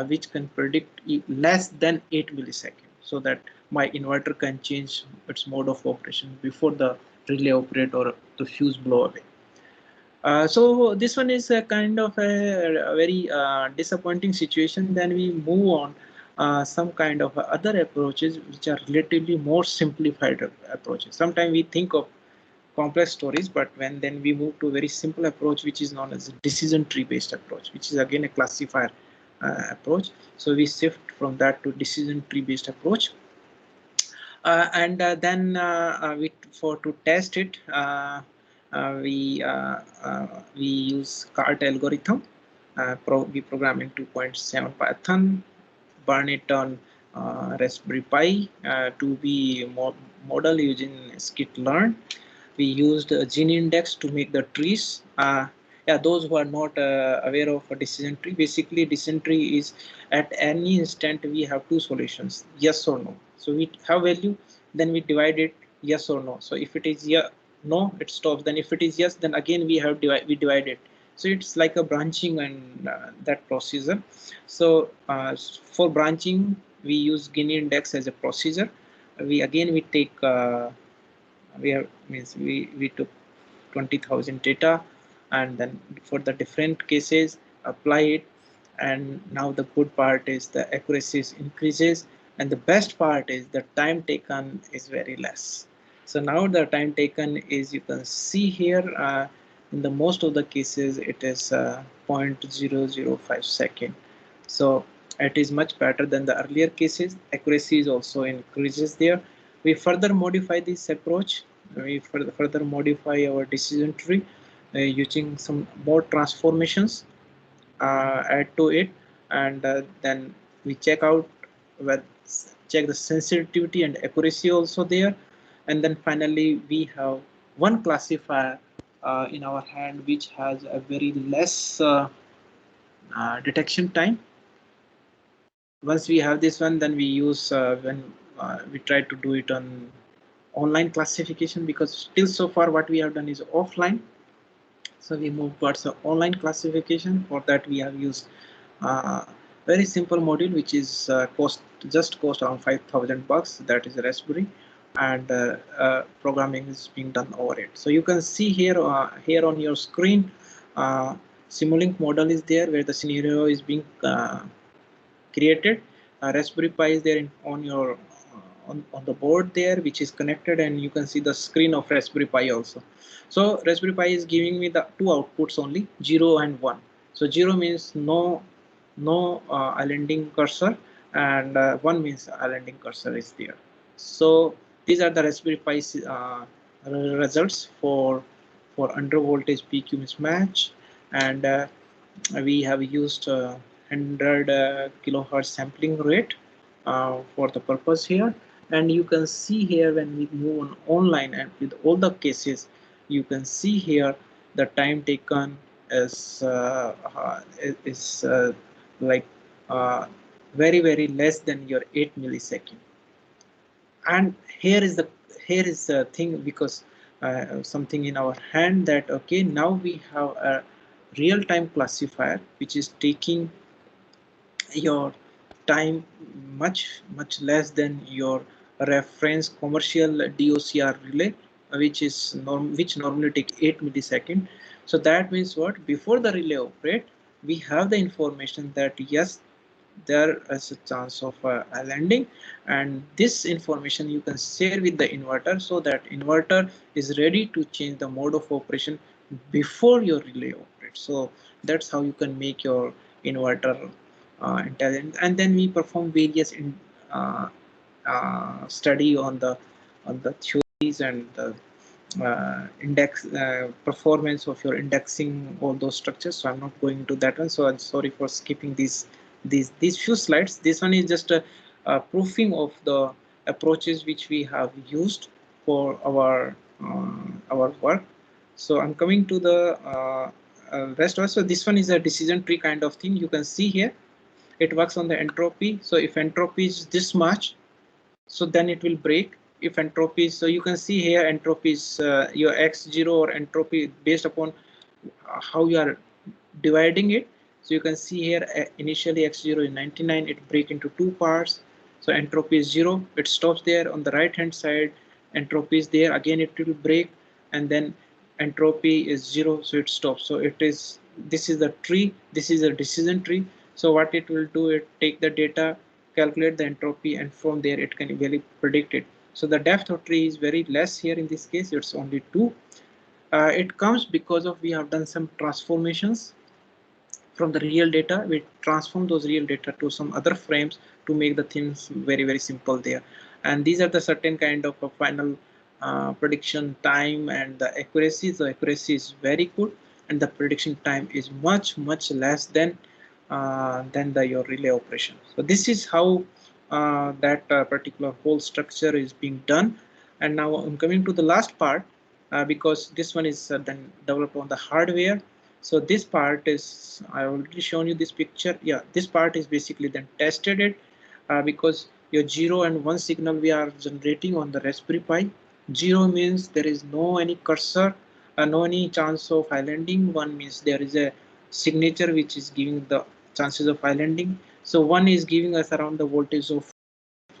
which can predict less than 8 milliseconds, so that my inverter can change its mode of operation before the relay operate or the fuse blow away. So this one is a kind of a very disappointing situation. Then we move on some kind of other approaches which are relatively more simplified approaches. Sometimes we think of complex stories, but when then we move to a very simple approach which is known as a decision tree based approach, which is again a classifier approach. So we shift from that to decision tree based approach, and then we for to test it we use CART algorithm. We program in 2.7 Python, burn it on Raspberry Pi to be model using scikit-learn. We used a gene index to make the trees. Yeah, those who are not aware of a decision tree, basically decision tree is at any instant we have two solutions, yes or no. So we have value, then we divide it yes or no. So if it is no, it stops. Then if it is yes, then again we have we divide it. So it's like a branching and that procedure. So for branching, we use Guinea index as a procedure. We take we took 20,000 data, and then for the different cases apply it. And now the good part is the accuracy increases, and the best part is the time taken is very less. So now the time taken is, you can see here, in the most of the cases it is 0.005 second. So it is much better than the earlier cases. Accuracy is also increases there. We further modify this approach. We further modify our decision tree using some more transformations add to it, and then we check out with check the sensitivity and accuracy also there. And then finally we have one classifier in our hand which has a very less detection time. Once we have this one, then we use when we try to do it on online classification, because still so far what we have done is offline. So we move towards the online classification. For that we have used very simple module which is cost around $5,000. That is Raspberry, and programming is being done over it. So you can see here here on your screen, Simulink model is there where the scenario is being created. Raspberry Pi is there on your on the board there, which is connected, and you can see the screen of Raspberry Pi also. So Raspberry Pi is giving me the two outputs only, 0 and 1. So 0 means no islanding cursor, and 1 means islanding cursor is there. So these are the Raspberry Pi results for under voltage PQ mismatch, and we have used 100 kilohertz sampling rate for the purpose here. And you can see here when we move on online and with all the cases, you can see here the time taken is like very less than your 8 millisecond. And here is the thing, because something in our hand, that okay, now we have a real-time classifier which is taking your time much less than your reference commercial DOCR relay, which normally take 8 millisecond. So that means what? Before the relay operate, we have the information that yes, there is a chance of a landing, and this information you can share with the inverter, so that inverter is ready to change the mode of operation before your relay operates. So that's how you can make your inverter intelligent. And then we perform various uh, study on the theories and the index performance of your indexing all those structures. So I'm not going into that one, so I'm sorry for skipping these few slides. This one is just a proofing of the approaches which we have used for our work. So I'm coming to the rest of it. So this one is a decision tree kind of thing. You can see here it works on the entropy. So if entropy is this much, so then it will break. If entropy, so you can see here entropy is your x0 or entropy based upon how you are dividing it. So you can see here initially x0 is 99, it break into two parts. So entropy is 0, it stops there. On the right hand side, entropy is there, again it will break, and then entropy is 0, so it stops. So it is, this is the tree, this is a decision tree. So what it will do, it take the data, calculate the entropy, and from there it can really predict it. So the depth of tree is very less here. In this case it's only 2. It comes because of we have done some transformations from the real data. We transform those real data to some other frames to make the things very simple there. And these are the certain kind of a final prediction time and the accuracy. The accuracy is very good, and the prediction time is much less than the your relay operation. So this is how that particular whole structure is being done. And now I'm coming to the last part, because this one is then developed on the hardware. So this part is, I already shown you this picture. Yeah, this part is basically then tested it, because your 0 and 1 signal we are generating on the Raspberry Pi. 0 means there is no any cursor, no any chance of islanding. 1 means there is a signature which is giving the chances of islanding. So 1 is giving us around the voltage of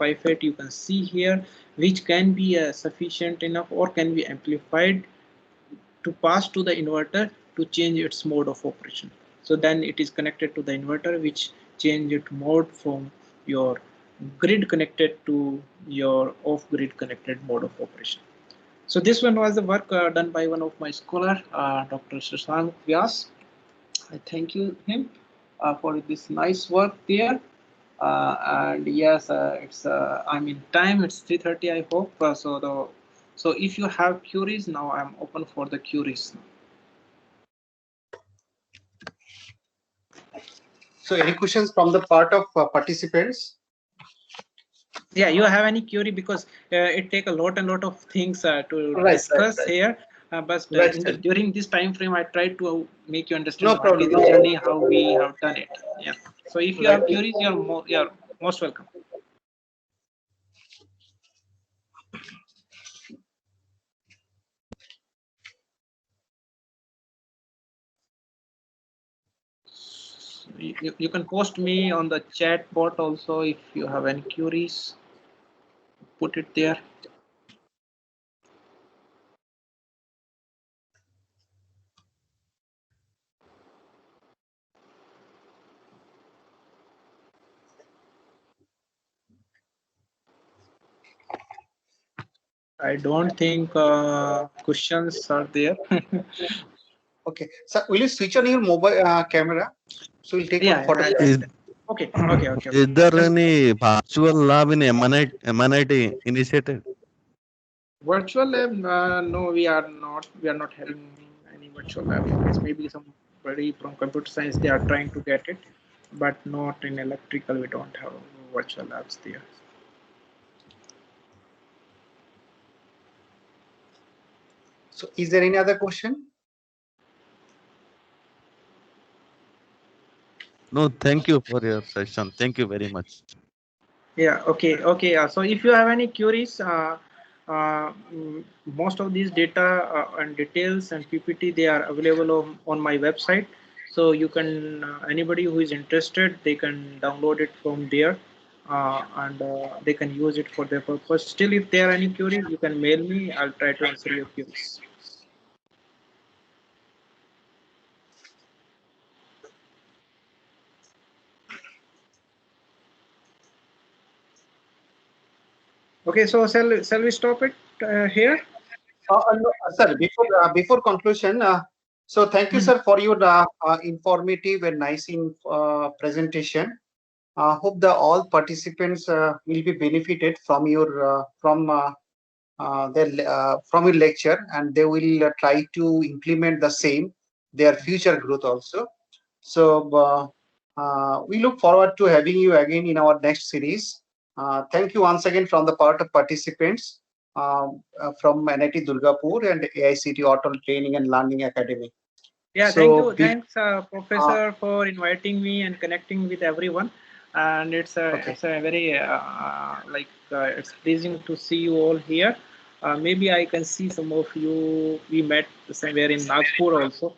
5.8, you can see here, which can be sufficient enough or can be amplified to pass to the inverter to change its mode of operation. So then it is connected to the inverter, which change its mode from your grid connected to your off grid connected mode of operation. So this one was the work done by one of my scholar, Dr. Shashank Vyas. I thank you him for this nice work there. And yes, it's I'm in time. It's 3:30. I hope so. If you have queries now, I'm open for the queries. So any questions from the part of participants? Yeah, you have any query, because it take a lot of things to discuss here. But during this time frame, I try to make you understand No what is problem. the journey, how we have done it. Yeah. So if you Right. have queries, you're most welcome. You can post me on the chat bot also if you have any queries. Put it there. I don't think questions are there. Okay. So will you switch on your mobile camera? So we'll take one photo. Okay. Is there any virtual lab in MNIT initiated? Virtual lab? No, we are not. We are not having any virtual lab. It's maybe somebody from computer science, they are trying to get it, but not in electrical. We don't have virtual labs there. So is there any other question? No, thank you for your session. Thank you very much. Yeah, okay. So if you have any queries, most of these data and details and PPT, they are available on my website. So you can, anybody who is interested, they can download it from there, and they can use it for their purpose. Still, if there are any queries, you can mail me. I'll try to answer your queries. Okay, so shall we stop it here? No, sir, before conclusion, so thank you, Mhm. sir, for your informative and nice presentation. Hope the all participants will be benefited from your from your lecture, and they will try to implement the same their future growth also. So we look forward to having you again in our next series. Thank you once again from the part of participants from NIT Durgapur and AICT Auto Training and Learning Academy. Yeah, thank So you. Thanks, Professor, for inviting me and connecting with everyone. And okay, it's a very it's pleasing to see you all here. Maybe I can see some of you. We met somewhere in Nagpur also.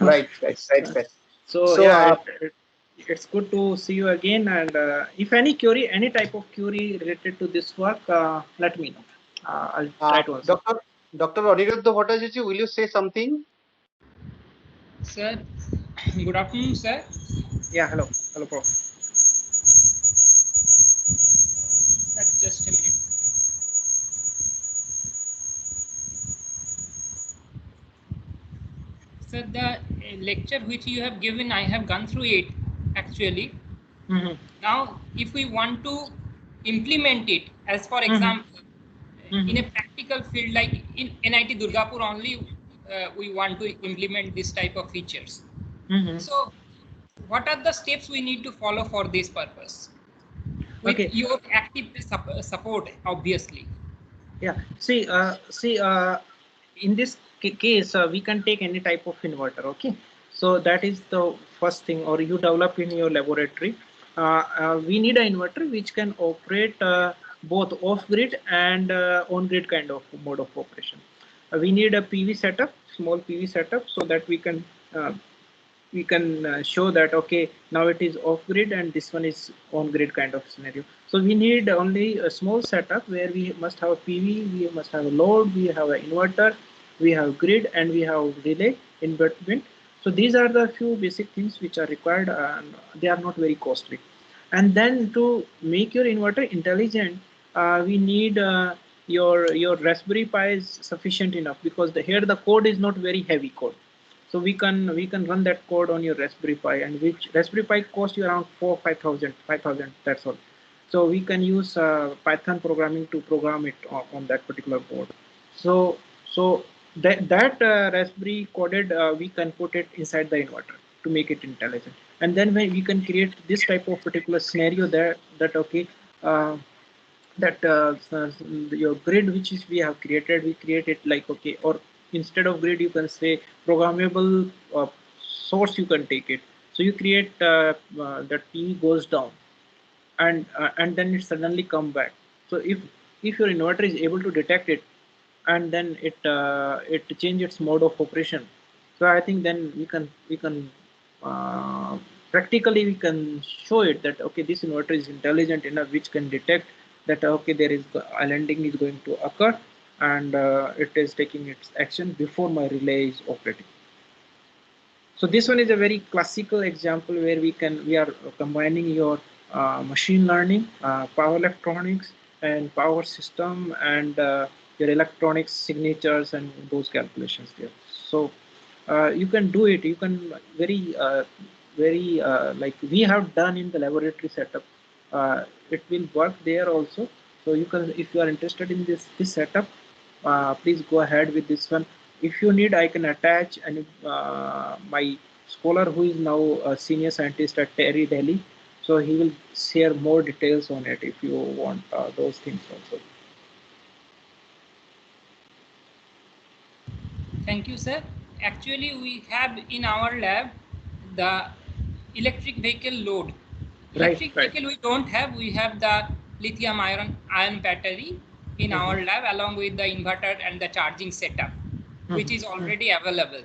right. So So yeah, it's good to see you again. And if any query, any type of query related to this work, let me know. I'll try to answer. Dr. Aniruddha Bhattacharya, will you say something? Sir, good afternoon, sir. Yeah, hello, Prof. Sir, just a minute. Sir, the lecture which you have given, I have gone through it actually. Mm-hmm. Now, if we want to implement it, as for Mm-hmm. example, in a Mm-hmm. practical field like in NIT Durgapur only, we want to implement this type of features. Mm-hmm. So, what are the steps we need to follow for this purpose? With Okay. your active support, obviously. Yeah. In this case, we can take any type of inverter. Okay. So that is the first thing, or you develop in your laboratory. We need an inverter which can operate both off-grid and on-grid kind of mode of operation. We need a PV setup, small PV setup, so that uh, we can show that okay, now it is off grid and this one is on grid kind of scenario. So we need only a small setup where we must have a PV, we must have a load, we have an inverter, we have grid, and we have relay in between. So these are the few basic things which are required, and they are not very costly. And then to make your inverter intelligent, we need your Raspberry Pi is sufficient enough, because here the code is not very heavy code. So we can run that code on your Raspberry Pi, and which Raspberry Pi costs you around 5,000. That's all. So we can use Python programming to program it on that particular board. So that Raspberry coded, we can put it inside the inverter to make it intelligent, and then when we can create this type of particular scenario that okay. Uh, that your grid which is we have created, we create it like okay, or instead of grid you can say programmable source, you can take it. So you create that P goes down, and then it suddenly come back. So if your inverter is able to detect it, and then it change its mode of operation, so I think then we can uh, practically we can show it that okay, this inverter is intelligent enough which can detect that okay, there is a landing is going to occur, and it is taking its action before my relay is operating. So this one is a very classical example where we are combining your machine learning, power electronics, and power system, and your electronics signatures and those calculations there. So you can do it. You can very like we have done in the laboratory setup. It will work there also. So you can, if you are interested in this setup, please go ahead with this one. If you need, I can attach and my scholar who is now a senior scientist at Terry Delhi. So he will share more details on it if you want those things also. Thank you, sir. Actually, we have in our lab the electric vehicle load. Right, Electric right. vehicle we don't have. We have the lithium ion battery in our lab, along with the inverter and the charging setup, which is already available.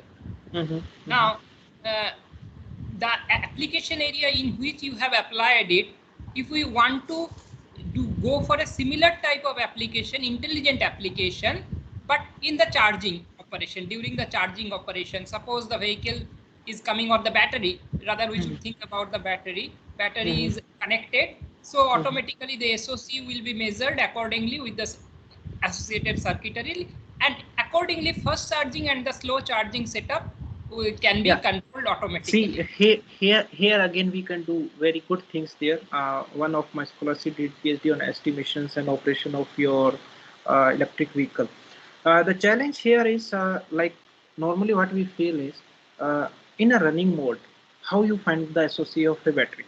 Now, the application area in which you have applied it, if we want to go for a similar type of application, intelligent application, but in the charging operation, during the charging operation, suppose the vehicle is coming on the battery, rather we should think about the battery is connected, so automatically the SOC will be measured accordingly with the associated circuitry, and accordingly fast charging and the slow charging setup can be controlled automatically. See, here again we can do very good things there. One of my scholarship did PhD on estimations and operation of your electric vehicle. The challenge here is like normally what we feel is in a running mode, how you find the SOC of a battery.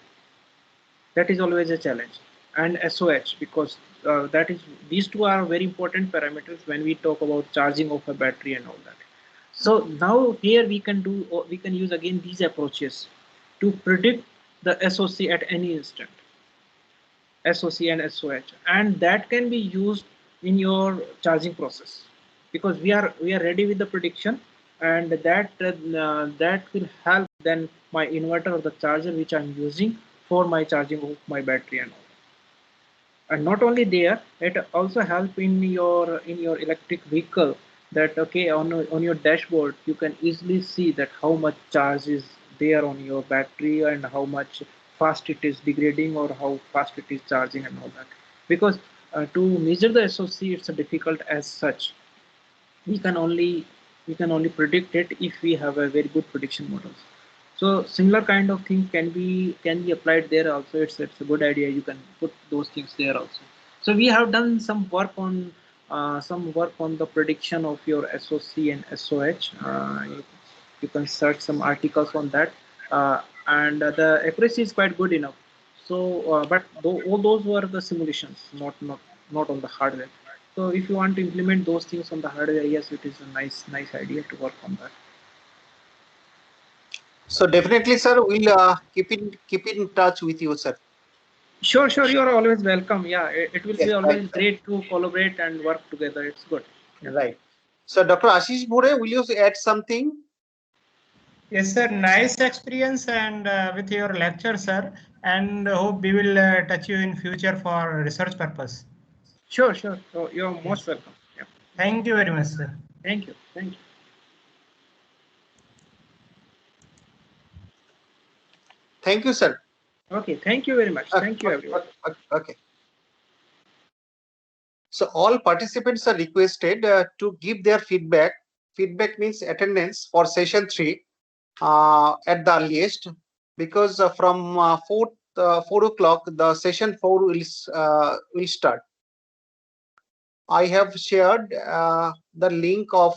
That is always a challenge, and SOH, because that is, these two are very important parameters when we talk about charging of a battery and all that. So now here we can use again these approaches to predict the SOC at any instant, SOC and SOH, and that can be used in your charging process, because we are ready with the prediction, and that will help then my inverter or the charger which I'm using for my charging of my battery and all. And not only there, it also help in your electric vehicle, that okay, on your dashboard you can easily see that how much charge is there on your battery and how much fast it is degrading or how fast it is charging and all that. Because to measure the SOC, it's difficult as such. We can only predict it if we have a very good prediction models. So similar kind of thing can be applied there also. It's a good idea. You can put those things there also. So we have done some work on the prediction of your SOC and SOH. You can search some articles on that, and the accuracy is quite good enough. So, but all those were the simulations, not on the hardware. So if you want to implement those things on the hardware, yes, it is a nice idea to work on that. So definitely, sir, we'll keep in touch with you, sir. Sure. You are always welcome. Yeah, it will be always Right. great to collaborate and work together. It's good. Right. So, Dr. Ashish Bhore, will you add something? Yes, sir. Nice experience and with your lecture, sir. And hope we will touch you in future for research purpose. Sure. So you're most welcome. Yeah. Thank you very much, sir. Thank you. Thank you, sir. Okay. Thank you very much. Thank you, everyone. Okay. So all participants are requested to give their feedback. Feedback means attendance for session 3 at the earliest, because from 4 o'clock the session 4 will start. I have shared the link of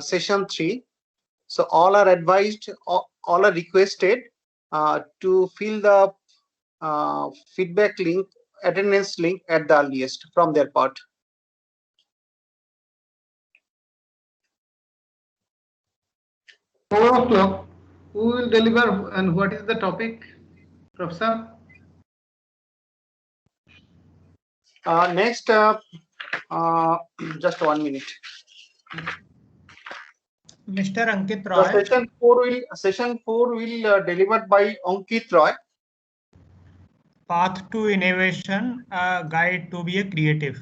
session 3. So all are advised, all are requested to fill the feedback link, attendance link at the earliest from their part. 4 o'clock, who will deliver and what is the topic, Professor? Next, just 1 minute. Mr. Ankit Roy. Session 4 will delivered by Ankit Roy. Path to Innovation, a guide to be a creative,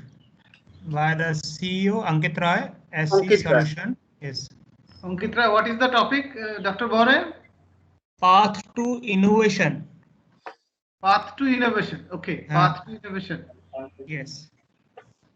by the CEO Ankit Roy, SC Solution. Yes. Ankit Roy, what is the topic, Dr. Bhore? Path to Innovation. Path to Innovation. Okay. Path to Innovation. Yes.